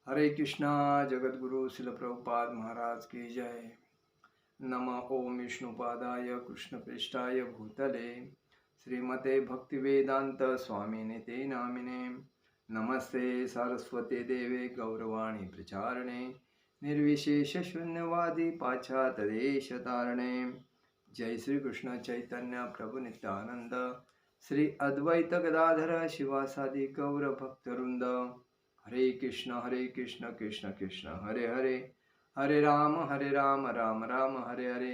हरे कृष्णा। जगत गुरु शिल प्रभुपाद महाराज की जय। नमः ओम विष्णुपादाय कृष्ण पृष्ठाय भूतले श्रीमते भक्ति वेदांत स्वामिने ते नामिने। नमस्ते सरस्वती देवे गौरवाणी प्रचारणे निर्विशेष शून्यवादी पाश्चात्य देश तारणे। जय श्री कृष्ण चैतन्य प्रभु नित्यानंद श्री अद्वैत गदाधर शिवासादि गौर भक्तवृंद। हरे कृष्ण कृष्ण कृष्ण हरे हरे, हरे राम राम राम हरे हरे।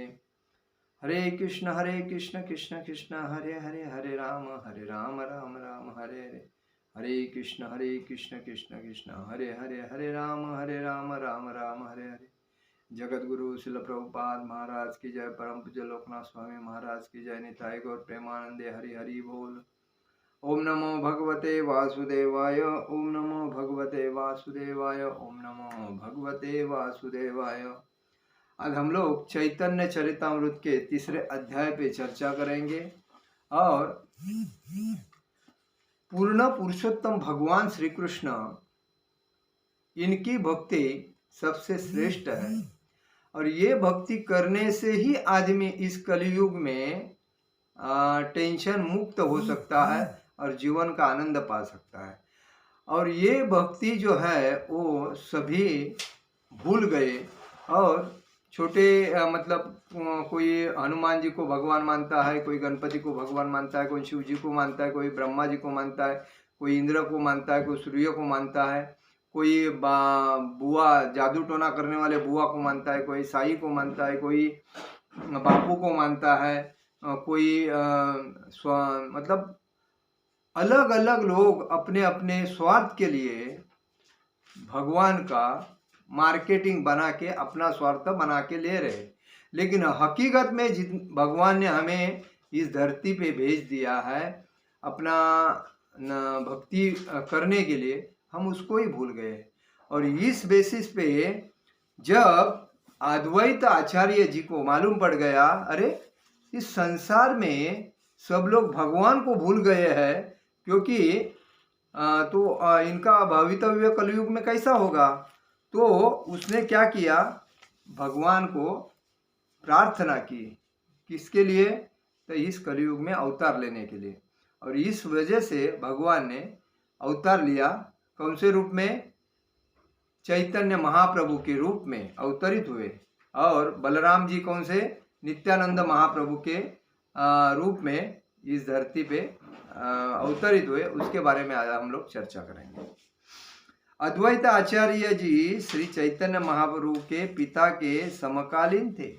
हरे कृष्ण कृष्ण कृष्ण हरे हरे, हरे राम राम राम हरे हरे। हरे कृष्ण कृष्ण कृष्ण हरे हरे, हरे राम राम राम हरे हरे। जगत गुरु शिल प्रभुपाद महाराज की जय। परम पूज्य लोकनाथ स्वामी महाराज की जय। निताय गौर प्रेमानंदे हरि हरि बोल। ओम नमो भगवते वासुदेवाय, ओम नमो भगवते वासुदेवाय, ओम नमो भगवते वासुदेवाय। आज हम लोग चैतन्य चरितामृत के तीसरे अध्याय पे चर्चा करेंगे और पूर्ण पुरुषोत्तम भगवान श्री कृष्ण, इनकी भक्ति सबसे श्रेष्ठ है और ये भक्ति करने से ही आदमी इस कलयुग में टेंशन मुक्त हो सकता है और जीवन का आनंद पा सकता है। और ये भक्ति जो है वो सभी भूल गए और छोटे मतलब कोई हनुमान जी को भगवान मानता है, कोई गणपति को भगवान मानता है, कोई शिव जी को मानता है, कोई ब्रह्मा जी को मानता है, कोई इंद्र को मानता है, कोई सूर्य को मानता है, कोई बुआ जादू टोना करने वाले बुआ को मानता है, कोई साई को मानता है, कोई बापू को मानता है, कोई मतलब अलग अलग लोग अपने अपने स्वार्थ के लिए भगवान का मार्केटिंग बना के अपना स्वार्थ बना के ले रहे। लेकिन हकीकत में भगवान ने हमें इस धरती पे भेज दिया है अपना भक्ति करने के लिए, हम उसको ही भूल गए। और इस बेसिस पे जब अद्वैत आचार्य जी को मालूम पड़ गया, अरे इस संसार में सब लोग भगवान को भूल गए हैं, क्योंकि इनका भवितव्य कलयुग में कैसा होगा। तो उसने क्या किया, भगवान को प्रार्थना की। किसके लिए? तो इस कलयुग में अवतार लेने के लिए। और इस वजह से भगवान ने अवतार लिया। कौन से रूप में? चैतन्य महाप्रभु के रूप में अवतरित हुए। और बलराम जी कौन से? नित्यानंद महाप्रभु के रूप में इस धरती पे अवतरित हुए। उसके बारे में आज हम लोग चर्चा करेंगे। अद्वैत आचार्य जी श्री चैतन्य महाप्रभु के पिता के समकालीन थे।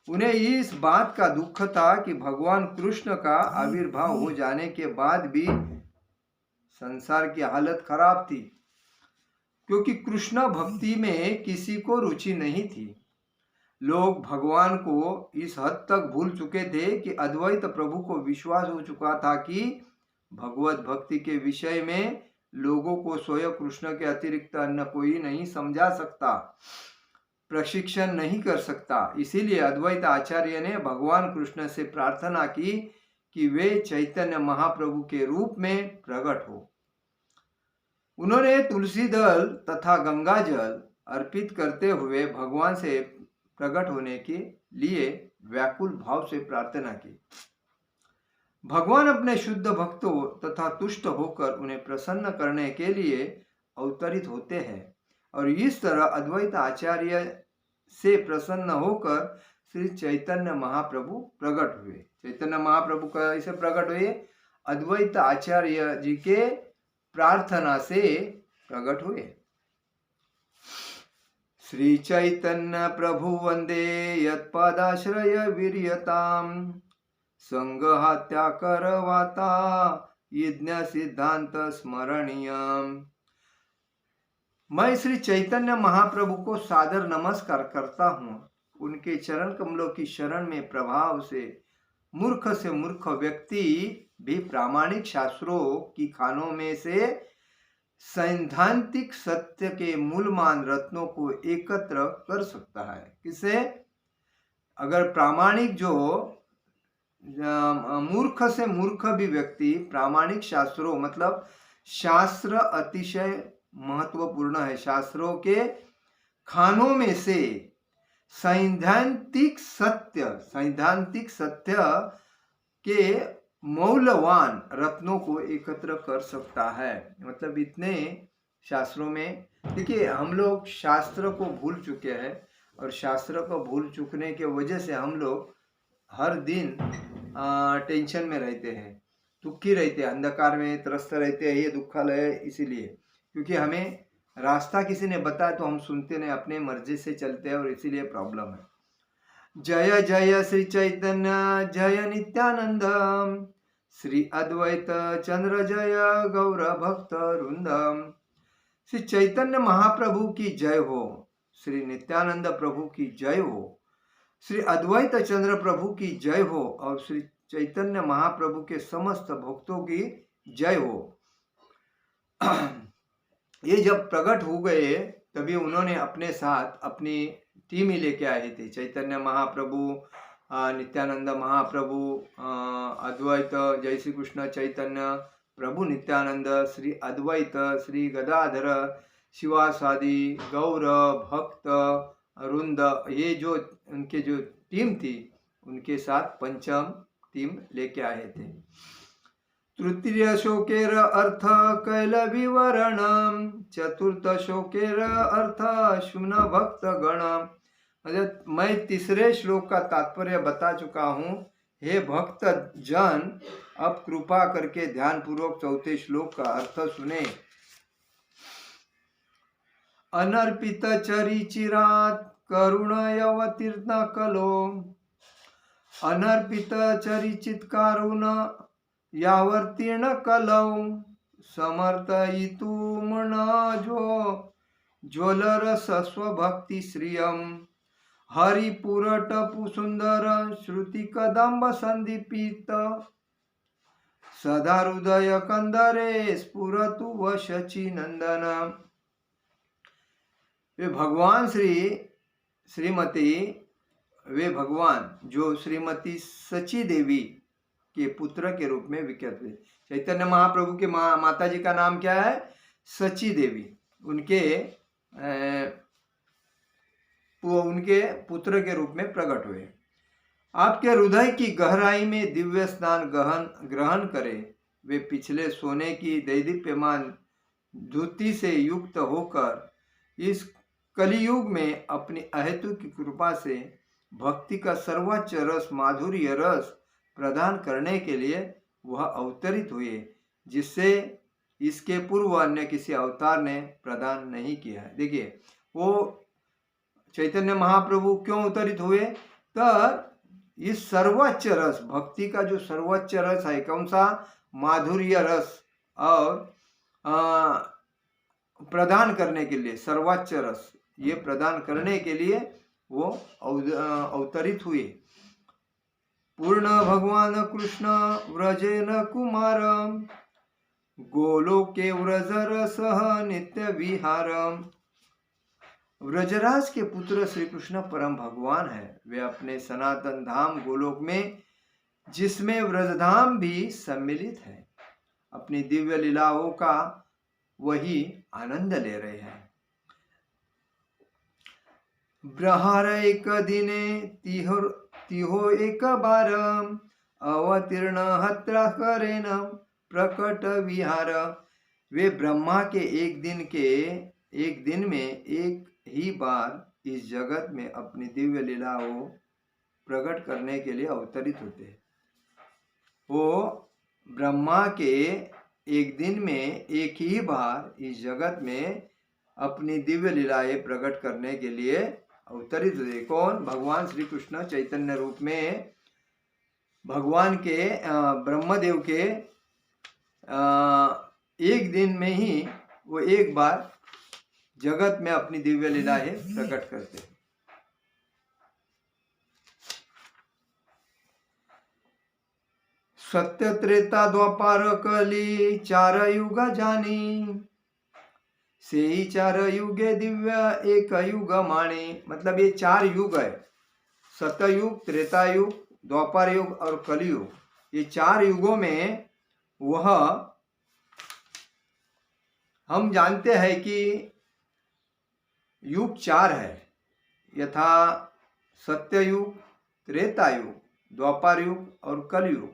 उन्हें इस बात का दुख था कि भगवान कृष्ण का आविर्भाव हो जाने के बाद भी संसार की हालत खराब थी, क्योंकि कृष्ण भक्ति में किसी को रुचि नहीं थी। लोग भगवान को इस हद तक भूल चुके थे कि अद्वैत प्रभु को विश्वास हो चुका था कि भगवत भक्ति के विषय में लोगों को स्वयं कृष्ण के अतिरिक्त अन्य कोई नहीं समझा सकता, प्रशिक्षण नहीं कर सकता। इसीलिए अद्वैत आचार्य ने भगवान कृष्ण से प्रार्थना की कि वे चैतन्य महाप्रभु के रूप में प्रकट हो। उन्होंने तुलसी दल तथा गंगा जल अर्पित करते हुए भगवान से प्रकट होने के लिए व्याकुल भाव से प्रार्थना की। भगवान अपने शुद्ध भक्तों तथा तुष्ट होकर उन्हें प्रसन्न करने के लिए अवतरित होते हैं। और इस तरह अद्वैत आचार्य से प्रसन्न होकर श्री चैतन्य महाप्रभु प्रकट हुए। चैतन्य महाप्रभु कैसे प्रकट हुए? अद्वैत आचार्य जी के प्रार्थना से प्रकट हुए। श्री चैतन्य प्रभु वंदे यत्पादाश्रय वीर्यताम संगहात्या करवाता यज्ञ सिद्धांत स्मरणीयम। मैं श्री चैतन्य महाप्रभु को सादर नमस्कार करता हूँ। उनके चरण कमलों की शरण में प्रभाव से मूर्ख व्यक्ति भी प्रामाणिक शास्त्रों की खानों में से सैद्धांतिक सत्य के मूलमान रत्नों को एकत्र कर सकता है। किसे? अगर प्रामाणिक जो मूर्ख से मूर्ख भी व्यक्ति प्रामाणिक शास्त्रों मतलब शास्त्र अतिशय महत्वपूर्ण है। शास्त्रों के खानों में से सैद्धांतिक सत्य के मौल्यवान रत्नों को एकत्र कर सकता है। मतलब इतने शास्त्रों में, देखिए हम लोग शास्त्र को भूल चुके हैं और शास्त्र को भूल चुकने के वजह से हम लोग हर दिन टेंशन में रहते हैं, दुखी रहते हैं, अंधकार में त्रस्त रहते हैं। ये दुखालय है इसीलिए, क्योंकि हमें रास्ता किसी ने बताया तो हम सुनते नहीं, अपने मर्जी से चलते हैं और इसीलिए प्रॉब्लम है। जय जय श्री चैतन्य जय नित्यानंद, श्री अद्वैत चंद्र जय गौर भक्त वृंद। श्री चैतन्य महाप्रभु की जय हो, श्री नित्यानंद प्रभु की जय हो, श्री अद्वैत चंद्र प्रभु की जय हो और श्री चैतन्य महाप्रभु के समस्त भक्तों की जय हो। ये जब प्रकट हो गए तभी उन्होंने अपने साथ अपनी टीम ही लेके आए थे। चैतन्य महाप्रभु, नित्यानंद महाप्रभु, अद्वैत जय श्री कृष्ण चैतन्य प्रभु नित्यानंद, श्री अद्वैत, श्री गदाधर, शिवासादि, गौर भक्त वृंद, ये जो उनके जो टीम थी उनके साथ पंचम टीम लेके आए थे। तृतीय शोकेर अर्थ कैल विवरण, चतुर्थ शोकेर अर्थ शुन भक्त गण। मतलब मैं तीसरे श्लोक का तात्पर्य बता चुका हूँ। हे भक्त जन, अब कृपा करके ध्यान पूर्वक चौथे श्लोक का अर्थ सुने। अनर्पित चरिचिरात करुणयवतीर्ण कलो, अनर्पित चरिचित कारुण यावर्तीर्ण कलौ, समर्थयितुमण ज्वलरस स्वभक्ति श्रियम, हरिपुरटपु सुंदर श्रुति कदम्ब संदीपित, सदा हृदय कंदरे स्फुरतु वशचि नंदन। वे भगवान श्रीमती, वे भगवान जो श्रीमती सची देवी के पुत्र के रूप में विख्यात हुए। चैतन्य महाप्रभु के माता जी का नाम क्या है? सची देवी। उनके पुत्र के रूप में प्रकट हुए। आपके हृदय की गहराई में दिव्य स्नान ग्रहण करे। वे पिछले सोने की दैदीप्यमान धुति से युक्त होकर इस कलियुग में अपनी अहेतु की कृपा से भक्ति का सर्वोच्च रस, माधुर्य रस प्रदान करने के लिए वह अवतरित हुए, जिससे इसके पूर्व अन्य किसी अवतार ने प्रदान नहीं किया है। देखिए वो चैतन्य महाप्रभु क्यों अवतरित हुए? तो इस सर्वोच्च रस, भक्ति का जो सर्वोच्च रस है, कौन सा? माधुर्य रस, और प्रदान करने के लिए सर्वोच्च रस, ये प्रदान करने के लिए वो अवतरित हुए। पूर्ण भगवान कृष्ण व्रजेन कुमार, गोलोके व्रजरसः नित्य विहार। व्रजराज के पुत्र श्री कृष्ण परम भगवान है। वे अपने सनातन धाम गोलोक में, जिसमें व्रजधाम भी सम्मिलित है, अपनी दिव्य लीलाओं का वही आनंद ले रहे हैं। ब्रहार एक दिने तिहो एक बार, अवतीर्ण हत्रा करेन प्रकट विहार। वे ब्रह्मा के एक दिन में एक ही बार इस जगत में अपनी दिव्य लीलाओं प्रकट करने के लिए अवतरित होते हैं। वो ब्रह्मा के एक दिन में एक ही बार इस जगत में अपनी दिव्य लीलाएं प्रकट करने के लिए अवतरित हुए। कौन? भगवान श्री कृष्ण चैतन्य रूप में भगवान के ब्रह्मदेव के एक दिन में ही वो एक बार जगत में अपनी दिव्य लीलाएं प्रकट करते हैं। सत्य त्रेता द्वापर कली चार युग जानी, से ही चार युगे दिव्य एक युग माणी। मतलब ये चार युग है, सतयुग, त्रेता युग, द्वापर युग और कलयुग। ये चार युगों में वह हम जानते हैं कि युग 4 है, यथा सत्ययुग, त्रेता युग, द्वापर युग और कलयुग।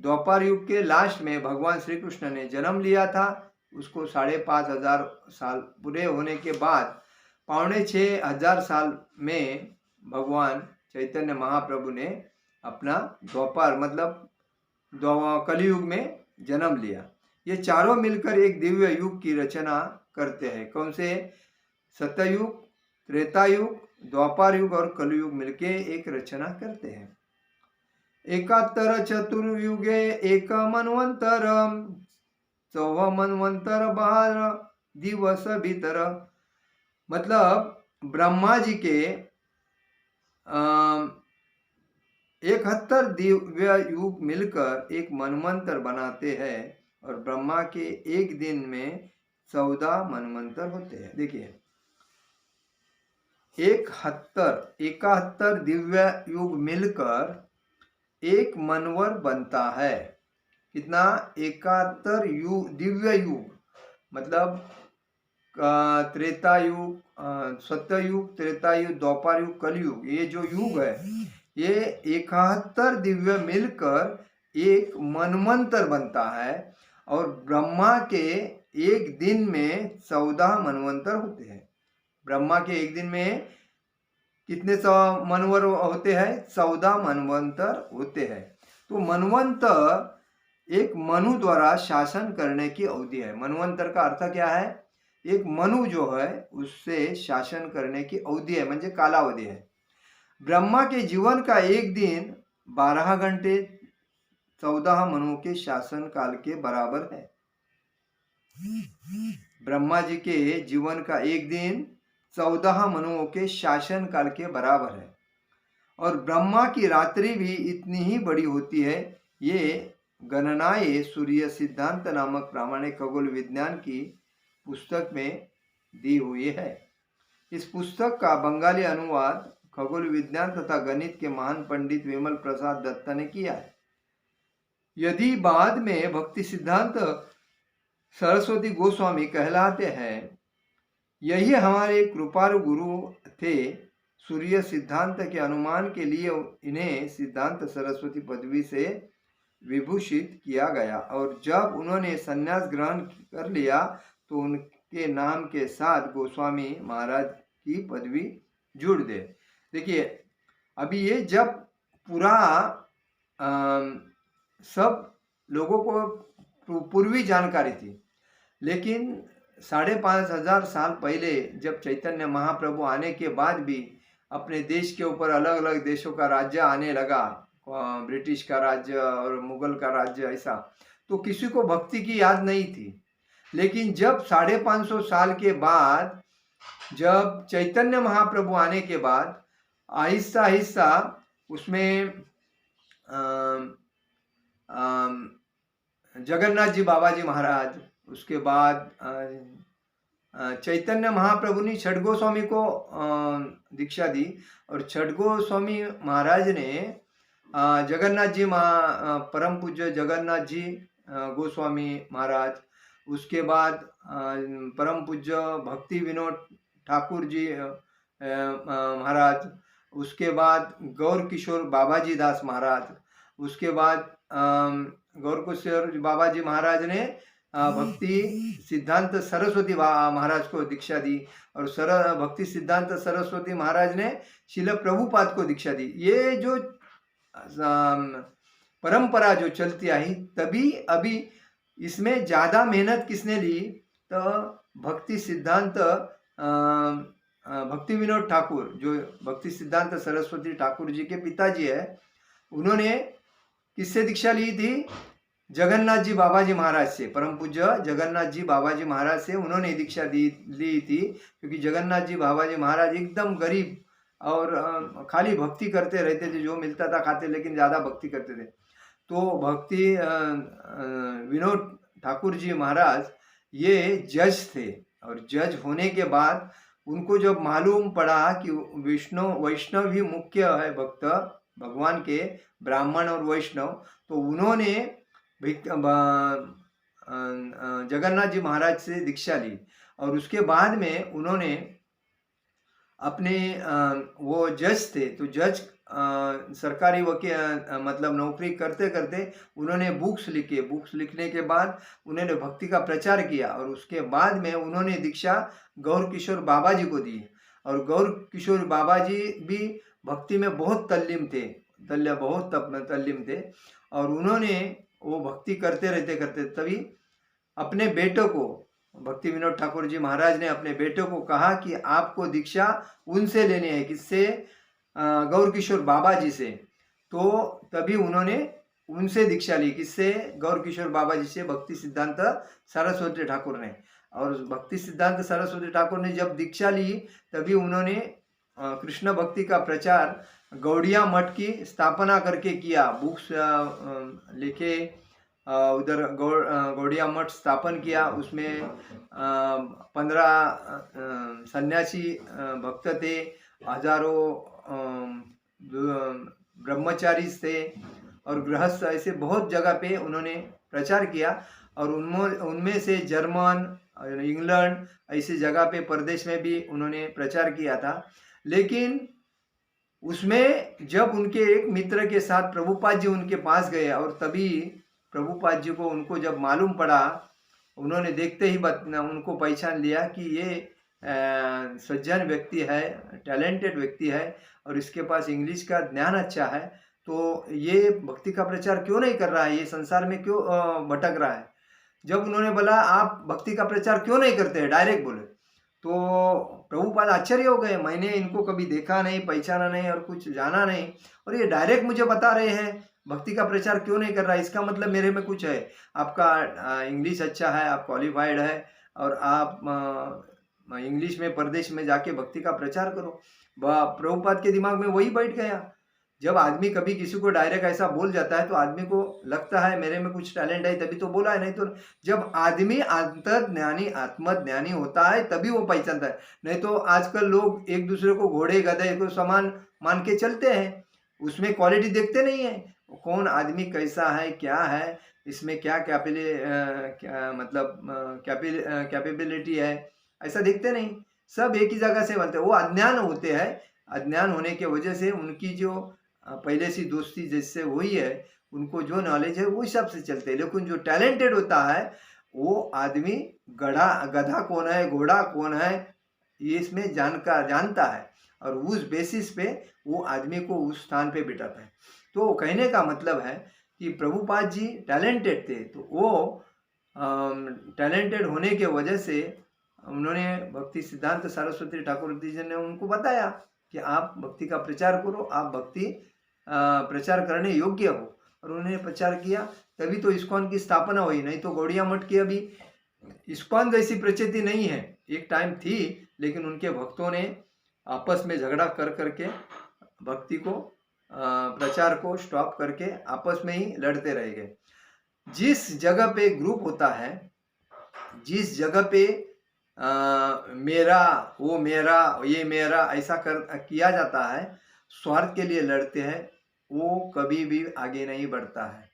द्वापर युग के लास्ट में भगवान श्री कृष्ण ने जन्म लिया था। उसको 5,500 साल पूरे होने के बाद 5,600 साल में भगवान चैतन्य महाप्रभु ने अपना द्वापर मतलब कलयुग में जन्म लिया। ये चारों मिलकर एक दिव्य युग की रचना करते हैं। कौन से? सत्ययुग, त्रेता युग, द्वापर युग और कलयुग मिलके एक रचना करते हैं। 71 चतुर्युगे एक मनवंतर, 14 मनवंतर 12 दिवस भीतर। मतलब ब्रह्मा जी के 71 दिव्य युग मिलकर एक मनवंतर बनाते हैं और ब्रह्मा के एक दिन में 14 मनवंतर होते हैं। देखिए 71 दिव्य युग मिलकर एक मनवर बनता है। कितना? 71 युग दिव्य युग मतलब त्रेता युग, सत्ययुग, त्रेता युग, द्वापर युग, कलयुग, ये जो युग है ये 71 दिव्य मिलकर एक मनवंतर बनता है और ब्रह्मा के एक दिन में 14 मनवंतर होते हैं। ब्रह्मा के एक दिन में कितने मनवर होते हैं? 14 मनवंतर होते हैं। तो मनवंतर एक मनु द्वारा शासन करने की अवधि है। मनवंतर का अर्थ क्या है? एक मनु जो है उससे शासन करने की अवधि है, म्हणजे कालावधि है। ब्रह्मा के जीवन का एक दिन 12 घंटे 14 मनुओं के शासन काल के बराबर है। ब्रह्मा जी के जीवन का एक दिन 14 मनुओं के शासन काल के बराबर है और ब्रह्मा की रात्रि भी इतनी ही बड़ी होती है। ये गणनाएं सूर्य सिद्धांत नामक प्रामाणिक खगोल विज्ञान की पुस्तक में दी हुई है। इस पुस्तक का बंगाली अनुवाद खगोल विज्ञान तथा गणित के महान पंडित विमल प्रसाद दत्त ने किया है। यदि बाद में भक्ति सिद्धांत सरस्वती गोस्वामी कहलाते हैं, यही हमारे कृपालु गुरु थे। सूर्य सिद्धांत के अनुमान के लिए इन्हें सिद्धांत सरस्वती पदवी से विभूषित किया गया और जब उन्होंने संन्यास ग्रहण कर लिया तो उनके नाम के साथ गोस्वामी महाराज की पदवी जुड़ दे। देखिए अभी ये जब पूरा सब लोगों को पूर्वी जानकारी थी, लेकिन 5,500 साल पहले जब चैतन्य महाप्रभु आने के बाद भी अपने देश के ऊपर अलग अलग देशों का राज्य आने लगा, ब्रिटिश का राज्य और मुगल का राज्य, ऐसा तो किसी को भक्ति की याद नहीं थी। लेकिन जब 550 साल के बाद जब चैतन्य महाप्रभु आने के बाद आहिस्ता आहिस्ता उसमें जगन्नाथ जी बाबा जी महाराज, उसके बाद चैतन्य महाप्रभु ने छठ गोस्वामी को दीक्षा दी और छठ गोस्वामी महाराज ने जगन्नाथ जी परम पूज्य जगन्नाथ जी गोस्वामी महाराज, उसके बाद परम पूज्य भक्ति विनोद ठाकुर जी महाराज, उसके बाद गौर किशोर बाबाजी दास महाराज, उसके बाद गौर किशोर बाबाजी महाराज ने भक्ति सिद्धांत सरस्वती महाराज को दीक्षा दी और भक्ति सिद्धांत सरस्वती महाराज ने शिल प्रभुपाद को दीक्षा दी। ये जो परंपरा जो चलती आई, तभी अभी इसमें ज़्यादा मेहनत किसने ली? तो भक्ति सिद्धांत भक्ति विनोद ठाकुर, जो भक्ति सिद्धांत सरस्वती ठाकुर जी के पिताजी है, उन्होंने किससे दीक्षा ली थी? जगन्नाथ जी बाबाजी महाराज से, परम पूज्य जगन्नाथ जी बाबाजी महाराज से उन्होंने दीक्षा ली थी। क्योंकि जगन्नाथ जी बाबाजी महाराज एकदम गरीब और खाली भक्ति करते रहते थे, जो मिलता था खाते, लेकिन ज़्यादा भक्ति करते थे। तो भक्ति विनोद ठाकुर जी महाराज ये जज थे और जज होने के बाद उनको जब मालूम पड़ा कि वैष्णव ही मुख्य है भक्त भगवान के, ब्राह्मण और वैष्णव, तो उन्होंने जगन्नाथ जी महाराज से दीक्षा ली। और उसके बाद में उन्होंने अपने वो जज थे, तो जज सरकारी वकील मतलब नौकरी करते करते उन्होंने बुक्स लिखने के बाद उन्होंने भक्ति का प्रचार किया। और उसके बाद में उन्होंने दीक्षा गौर किशोर बाबा जी को दी। और गौर किशोर बाबा जी भी भक्ति में बहुत तल्लीम थे, तल्लीम थे। और उन्होंने वो भक्ति करते तभी अपने बेटों को, भक्ति विनोद ठाकुर जी महाराज ने अपने बेटों को कहा कि आपको दीक्षा उनसे लेनी है, किससे? गौर किशोर बाबा जी से। तो तभी उन्होंने उनसे दीक्षा ली, किससे? गौर किशोर बाबा जी से, भक्ति सिद्धांत सरस्वती ठाकुर ने। और भक्ति सिद्धांत सरस्वती ठाकुर ने जब दीक्षा ली तभी उन्होंने कृष्ण भक्ति का प्रचार गौड़िया मठ की स्थापना करके किया। बुक्स लिखे, उधर गौड़िया मठ स्थापन किया। उसमें 15 सन्यासी भक्त थे, हजारों ब्रह्मचारी थे और गृहस्थ, ऐसे बहुत जगह पे उन्होंने प्रचार किया। और उनमें से जर्मन, इंग्लैंड, ऐसी जगह पे प्रदेश में भी उन्होंने प्रचार किया था। लेकिन उसमें जब उनके एक मित्र के साथ प्रभुपाद जी उनके पास गए और तभी प्रभुपाद जी को उनको जब मालूम पड़ा, उन्होंने देखते ही उनको पहचान लिया कि ये सज्जन व्यक्ति है, टैलेंटेड व्यक्ति है और इसके पास इंग्लिश का ज्ञान अच्छा है, तो ये भक्ति का प्रचार क्यों नहीं कर रहा है, ये संसार में क्यों भटक रहा है। जब उन्होंने बोला आप भक्ति का प्रचार क्यों नहीं करते, डायरेक्ट बोले, तो प्रभुपाद आश्चर्य हो गए। मैंने इनको कभी देखा नहीं, पहचाना नहीं और कुछ जाना नहीं, और ये डायरेक्ट मुझे बता रहे हैं भक्ति का प्रचार क्यों नहीं कर रहा है। इसका मतलब मेरे में कुछ है, आपका इंग्लिश अच्छा है, आप क्वालिफाइड है और आप इंग्लिश में प्रदेश में जाके भक्ति का प्रचार करो। प्रभुपाद के दिमाग में वही बैठ गया। जब आदमी कभी किसी को डायरेक्ट ऐसा बोल जाता है तो आदमी को लगता है मेरे में कुछ टैलेंट है तभी तो बोला है, नहीं तो जब आदमी अंतर्ज्ञानी आत्मज्ञानी होता है तभी वो पहचानता है। नहीं तो आजकल लोग एक दूसरे को घोड़े गधे को समान मान के चलते हैं, उसमें क्वालिटी देखते नहीं है, कौन आदमी कैसा है, क्या है, इसमें क्या कैपेबिलिटी है, ऐसा देखते नहीं। सब एक ही जगह से बनते हैं, वो अज्ञान होते हैं। अज्ञान होने की वजह से उनकी जो पहले से दोस्ती जिससे हुई है, उनको जो नॉलेज है वो हिसाब से चलते हैं। लेकिन जो टैलेंटेड होता है वो आदमी गधा कौन है, घोड़ा कौन है, ये इसमें जानता है और उस बेसिस पे वो आदमी को उस स्थान पे बिठाता है। तो कहने का मतलब है कि प्रभुपाद जी टैलेंटेड थे, तो वो टैलेंटेड होने के वजह से उन्होंने भक्ति सिद्धांत सरस्वती ठाकुर जी ने उनको बताया कि आप भक्ति का प्रचार करो, आप भक्ति प्रचार करने योग्य हो। और उन्होंने प्रचार किया तभी तो इस्कॉन की स्थापना हुई, नहीं तो गौड़िया मठ की अभी इस्कॉन जैसी प्रचिति नहीं है। एक टाइम थी लेकिन उनके भक्तों ने आपस में झगड़ा कर करके भक्ति को प्रचार को स्टॉप करके आपस में ही लड़ते रह गए। जिस जगह पे ग्रुप होता है, जिस जगह पे मेरा वो मेरा ये मेरा ऐसा किया जाता है, स्वार्थ के लिए लड़ते हैं, वो कभी भी आगे नहीं बढ़ता है।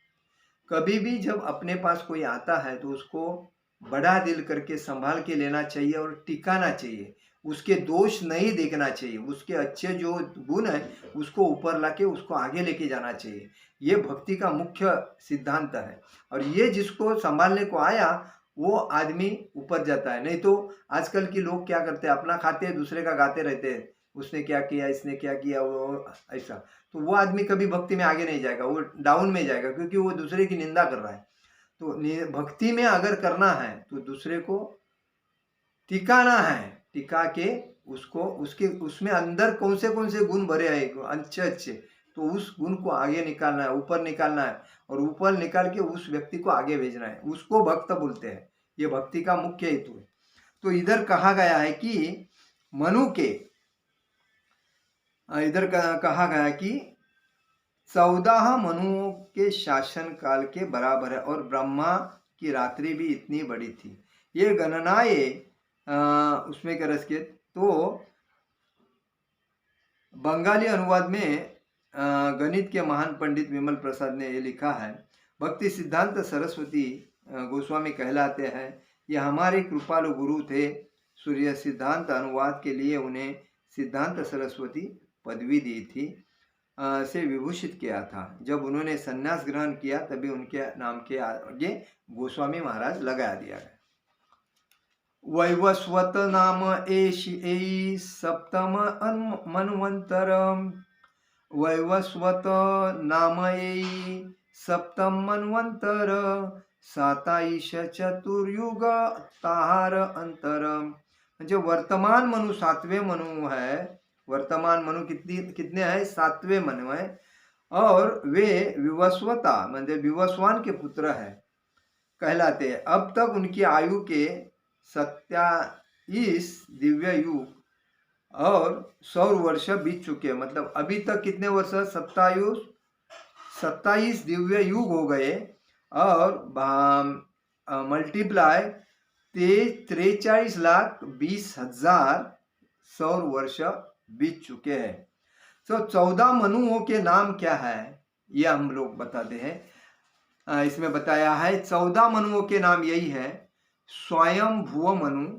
कभी भी जब अपने पास कोई आता है तो उसको बड़ा दिल करके संभाल के लेना चाहिए और टिकाना चाहिए, उसके दोष नहीं देखना चाहिए, उसके अच्छे जो गुण है उसको ऊपर लाके उसको आगे लेके जाना चाहिए। ये भक्ति का मुख्य सिद्धांत है और ये जिसको संभालने को आया वो आदमी ऊपर जाता है। नहीं तो आजकल के लोग क्या करते हैं, अपना खाते हैं, दूसरे का गाते रहते हैं, उसने क्या किया, इसने क्या किया, वो ऐसा, तो वो आदमी कभी भक्ति में आगे नहीं जाएगा, वो डाउन में जाएगा क्योंकि वो दूसरे की निंदा कर रहा है। तो भक्ति में अगर करना है तो दूसरे को टिकाना है, टिका के उसको उसके उसमें अंदर कौन से गुण भरे हैं अच्छे, तो उस गुण को आगे निकालना है, ऊपर निकालना है और ऊपर निकाल के उस व्यक्ति को आगे भेजना है, उसको भक्त बोलते हैं। ये भक्ति का मुख्य हेतु है। तो इधर कहा गया है कि इधर कहा गया है कि 14 मनुओं के शासन काल के बराबर है और ब्रह्मा की रात्रि भी इतनी बड़ी थी। ये गणनाएं उसमें कर रखे तो बंगाली अनुवाद में गणित के महान पंडित विमल प्रसाद ने ये लिखा है, भक्ति सिद्धांत सरस्वती गोस्वामी कहलाते हैं। ये हमारे कृपालु गुरु थे। सूर्य सिद्धांत अनुवाद के लिए उन्हें सिद्धांत सरस्वती पदवी दी थी, से विभूषित किया था। जब उन्होंने संन्यास ग्रहण किया तभी उनके नाम के आगे गोस्वामी महाराज लगा दिया गया। वैवस्वत नाम एषि सप्तम मन्वंतर, वैवस्वत नाम सप्तम मन्वंतर, साताईश चतुर्युग ताहार अंतर। म्हणजे वर्तमान मनु 7वें मनु है। वर्तमान मनु कितने हैं? 7वें मनु है। और वे विवस्वता म्हणजे विवस्वान के पुत्र है कहलाते हैं। अब तक उनकी आयु के 27 दिव्य युग और 100 वर्ष बीत चुके। मतलब अभी तक कितने वर्ष? 27 दिव्य युग हो गए और मल्टीप्लाई 43,20,000 100 वर्ष बीत चुके हैं। तो 14 मनुओं के नाम क्या है ये हम लोग बताते हैं। इसमें बताया है 14 मनुओं के नाम यही है: स्वयं भुव मनु,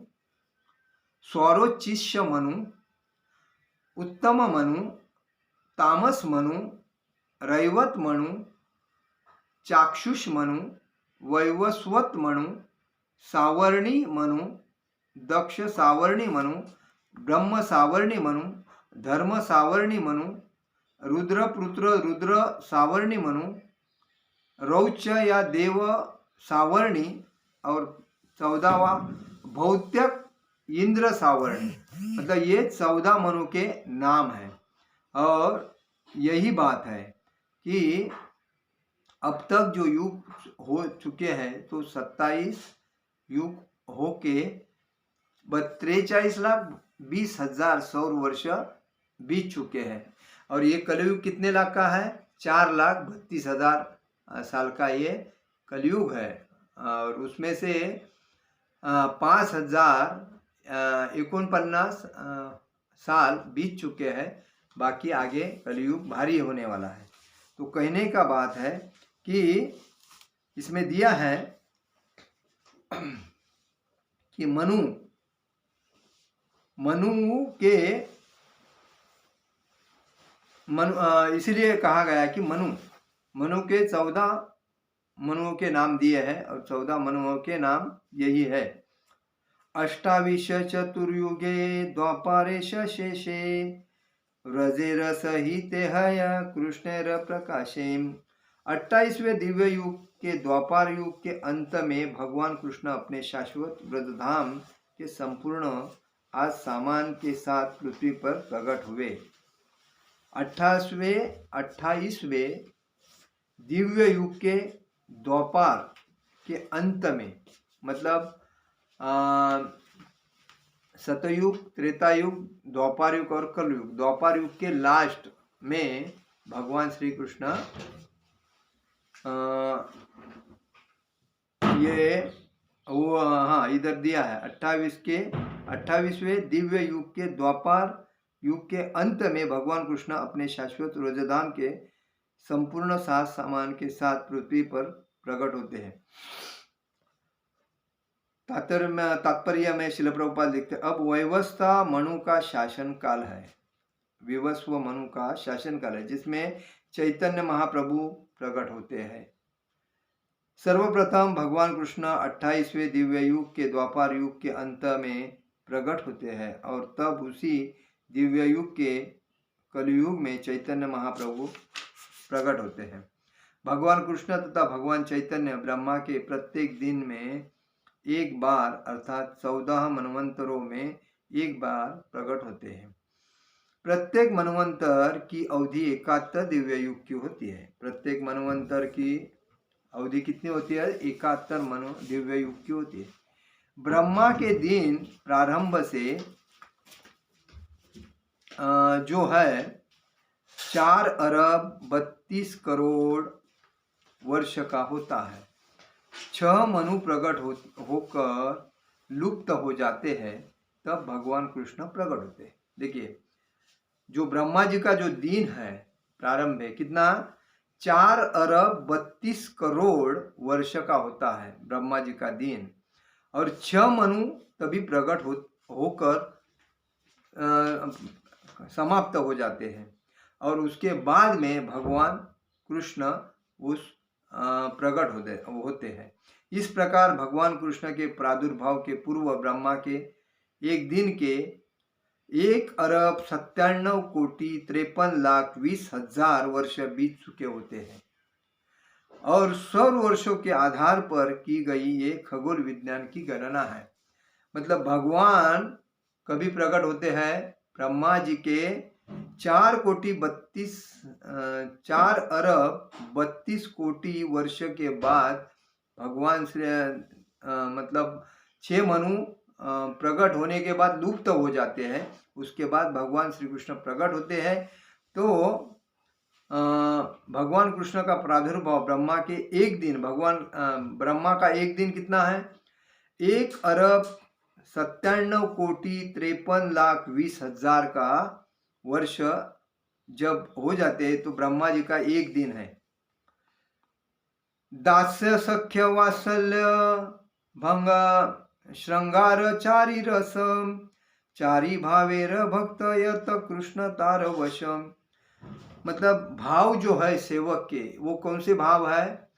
स्वरोचिष्य मनु, उत्तम मनु, तामस मनु, रैवत मनु, चाक्षुष मनु, वैवस्वत मनु, सावर्णी मनु, दक्ष सावर्णी मनु, ब्रह्म सावर्णी मनु, धर्म सावर्णी मनु, रुद्र पुत्र रुद्र सावर्णी मनु, रौच या देव सावर्णी, और 14वां भौत्यक इंद्र सावर्णी। मतलब ये 14 मनु के नाम हैं। और यही बात है कि अब तक जो युग हो चुके हैं तो 27 युग होके 43,20,000 100 वर्ष बीत चुके हैं। और ये कलयुग कितने लाख का है? 4,32,000 साल का ये कलयुग है। और उसमें से 5,049 साल बीत चुके हैं। बाकी आगे कलयुग भारी होने वाला है। तो कहने का बात है कि इसमें दिया है कि इसलिए कहा गया कि मनु के 14 मनुओं के नाम दिए हैं। और 14 मनुओं के नाम यही है: अष्टाविश चतुर्युगे द्वापारेश शेषे, व्रजेर सहिते हय कृष्णेर प्रकाशे। 28वें दिव्य युग के द्वापार युग के अंत में भगवान कृष्ण अपने शाश्वत ब्रजधाम के संपूर्ण आज सामान के साथ पृथ्वी पर प्रकट हुए। 28वें दिव्य युग के द्वापार के अंत में, मतलब सतयुग, त्रेता युग, द्वापार युग और कलयुग। द्वापार युग के लास्ट में भगवान श्री कृष्ण इधर दिया है 28वें दिव्य युग के द्वापार युग के अंत में भगवान कृष्ण अपने शाश्वत रोजधाम के संपूर्ण साथ सामान के साथ पृथ्वी पर प्रकट होते हैं। तात्पर्य में श्रील प्रभुपाद लिखते हैं, अब वैवस्वत मनु का शासन काल है। विवस्व मनु का शासन काल है जिसमें चैतन्य महाप्रभु प्रकट होते हैं। सर्वप्रथम भगवान कृष्ण 28वें दिव्य युग के द्वापार युग के अंत में प्रकट होते हैं और तब उसी दिव्य युग के कलयुग में चैतन्य महाप्रभु प्रकट होते हैं। भगवान कृष्ण तथा भगवान चैतन्य ब्रह्मा के प्रत्येक दिन में एक बार अर्थात 14 मनवंतरों में एक बार प्रकट होते हैं। प्रत्येक मनवंतर की अवधि 71 दिव्य युग की होती है। प्रत्येक मनवंतर की अवधि कितनी होती है? 71 दिव्य युग की होती है। ब्रह्मा के दिन प्रारंभ से जो है 4 अरब 32 करोड़ वर्ष का होता है। 6 मनु प्रकट होकर लुप्त हो जाते हैं, तब भगवान कृष्ण प्रकट होते हैं। देखिए, जो ब्रह्मा जी का जो दिन है प्रारंभ है कितना? 4 अरब 32 करोड़ वर्ष का होता है ब्रह्मा जी का दिन, और 6 मनु तभी प्रकट होकर समाप्त हो जाते हैं, और उसके बाद में भगवान कृष्ण उस प्रकट होते हैं। इस प्रकार भगवान कृष्ण के प्रादुर्भाव के पूर्व ब्रह्मा के एक दिन के 1,97,53,20,000 वर्ष बीत चुके होते हैं, और सौर वर्षों के आधार पर की गई ये खगोल विज्ञान की गणना है। मतलब भगवान कभी प्रकट होते हैं? ब्रह्मा जी के 4 अरब 32 कोटि वर्ष के बाद भगवान से मतलब 6 मनु प्रकट होने के बाद लुप्त हो जाते हैं। उसके बाद भगवान श्री कृष्ण प्रकट होते हैं। तो भगवान कृष्ण का प्रादुर्भाव ब्रह्मा के एक दिन, ब्रह्मा का एक दिन कितना है? 1,97,53,20,000 का वर्ष जब हो जाते हैं तो ब्रह्मा जी का एक दिन है। दास्य सख्य वात्सल्य भंग श्रृंगार चारी रस चारी भावेर भक्त यत कृष्ण तार वशम। मतलब भाव जो है सेवक के, वो कौन से भाव है?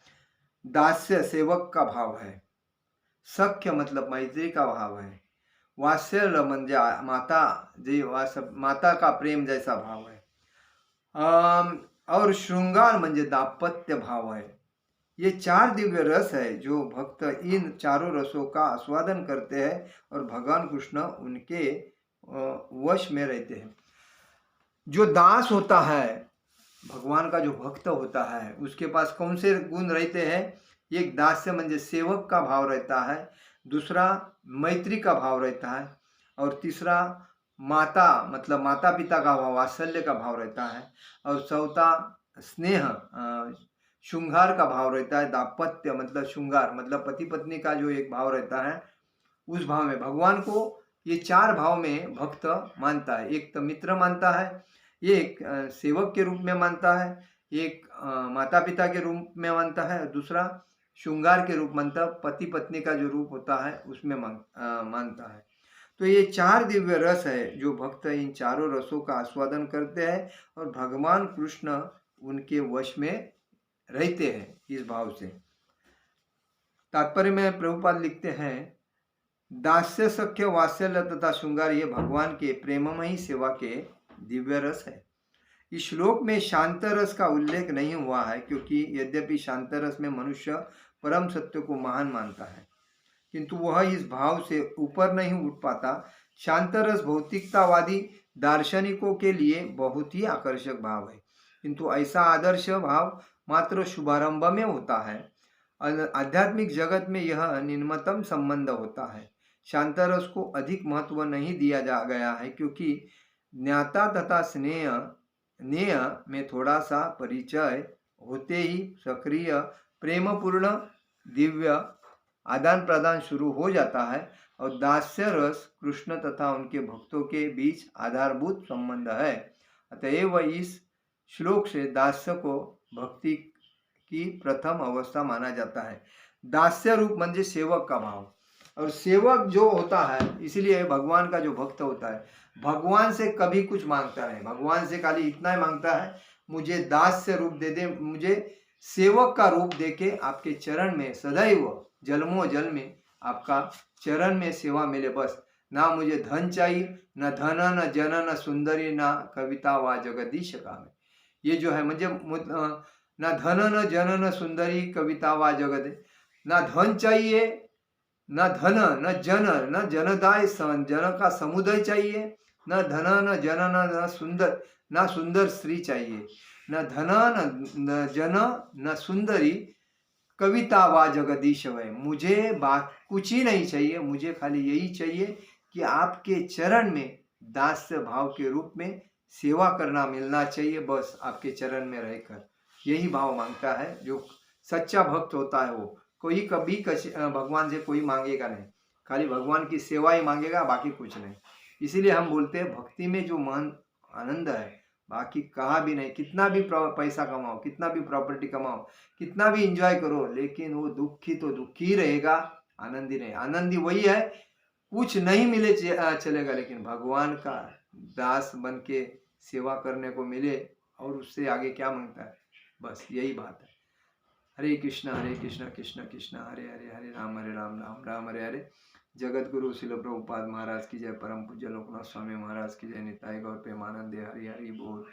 दास्य सेवक का भाव है, सख्य मतलब मैत्री का भाव है, वात्सल्य म्हणजे माता का प्रेम जैसा भाव है, और श्रृंगार म्हणजे दाम्पत्य भाव है। ये 4 दिव्य रस है जो भक्त इन चारों रसों का आस्वादन करते हैं और भगवान कृष्ण उनके वश में रहते हैं। जो दास होता है, भगवान का जो भक्त होता है, उसके पास कौन से गुण रहते हैं? एक दास्य म्हणजे सेवक का भाव रहता है, दूसरा मैत्री का भाव रहता है, और तीसरा माता मतलब माता पिता का भाव, वात्सल्य का भाव रहता है, और चौथा स्नेह श्रृंगार का भाव रहता है। दाम्पत्य मतलब श्रृंगार मतलब पति पत्नी का जो एक भाव रहता है, उस भाव में भगवान को ये 4 भाव में भक्त मानता है। एक तो मित्र मानता है, एक सेवक के रूप में मानता है, एक माता पिता के रूप में मानता है, दूसरा श्रृंगार के रूप मानता, पति पत्नी का जो रूप होता है उसमें मानता है। तो ये 4 दिव्य रस है जो भक्त इन चारों रसों का आस्वादन करते हैं और भगवान कृष्ण उनके वश में रहते हैं इस भाव से। तात्पर्य में प्रभुपाद लिखते हैं, दास्य सख्य वात्सल्य तथा श्रृंगार ये भगवान के प्रेममयी सेवा के दिव्य रस है। इस श्लोक में शांत रस का उल्लेख नहीं हुआ है, क्योंकि यद्यपि शांत रस में मनुष्य परम सत्य को महान मानता है, किंतु वह इस भाव से ऊपर नहीं उठ पाता। शांत रस भौतिकतावादी दार्शनिकों के लिए बहुत ही आकर्षक भाव है, किंतु ऐसा आदर्श भाव मात्र शुभारंभ में होता है। आध्यात्मिक जगत में यह निम्नतम संबंध होता है। शांत रस को अधिक महत्व नहीं दिया जा गया है, क्योंकि ज्ञाता तथा स्नेह में थोड़ा सा परिचय होते ही सक्रिय प्रेमपूर्ण दिव्य आदान प्रदान शुरू हो जाता है, और दास्य रस कृष्ण तथा उनके भक्तों के बीच आधारभूत संबंध है। अतएव इस श्लोक से दास्य को भक्ति की प्रथम अवस्था माना जाता है। दास्य रूप म्हणजे सेवक का भाव, और सेवक जो होता है, इसलिए भगवान का जो भक्त होता है भगवान से कभी कुछ मांगता नहीं, भगवान से खाली इतना ही मांगता है, मुझे दास्य रूप दे दे, मुझे सेवक का रूप देके आपके चरण में सदैव जन्मों जन्म में आपका चरण में सेवा मिले, बस। ना मुझे धन चाहिए, न धन न जन न सुंदरी न कविता व जगदीश काम। ये जो है मुझे न धन न जन न सुंदरी कविता व जगद, ना धन चाहिए, न धन न जन न जनदाय जन का समुदाय चाहिए, न धन न जन न सुंदर स्त्री चाहिए, न धन न जन न सुंदरी कविता व जगदीश वै। मुझे बात कुछ ही नहीं चाहिए, मुझे खाली यही चाहिए कि आपके चरण में दास्य भाव के रूप में सेवा करना मिलना चाहिए, बस आपके चरण में रहकर। यही भाव मांगता है जो सच्चा भक्त होता है। वो कोई कभी भगवान से कोई मांगेगा नहीं, खाली भगवान की सेवा ही मांगेगा, बाकी कुछ नहीं। इसीलिए हम बोलते हैं भक्ति में जो महान आनंद है बाकी कहाँ भी नहीं। कितना भी पैसा कमाओ, कितना भी प्रॉपर्टी कमाओ, कितना भी इंजॉय करो, लेकिन वो दुखी तो दुखी ही रहेगा, आनंदी नहीं। आनंदी वही है, कुछ नहीं मिले चलेगा, लेकिन भगवान का दास बन के सेवा करने को मिले, और उससे आगे क्या मांगता है, बस यही बात है। हरे कृष्णा कृष्ण कृष्ण हरे हरे, हरे राम राम राम हरे हरे। जगत गुरु शिल प्रभुपाद महाराज की जय, परम पूज्य लोकनाथ स्वामी महाराज की जय, निताई गौर प्रेमानंद हरि हरि बोल।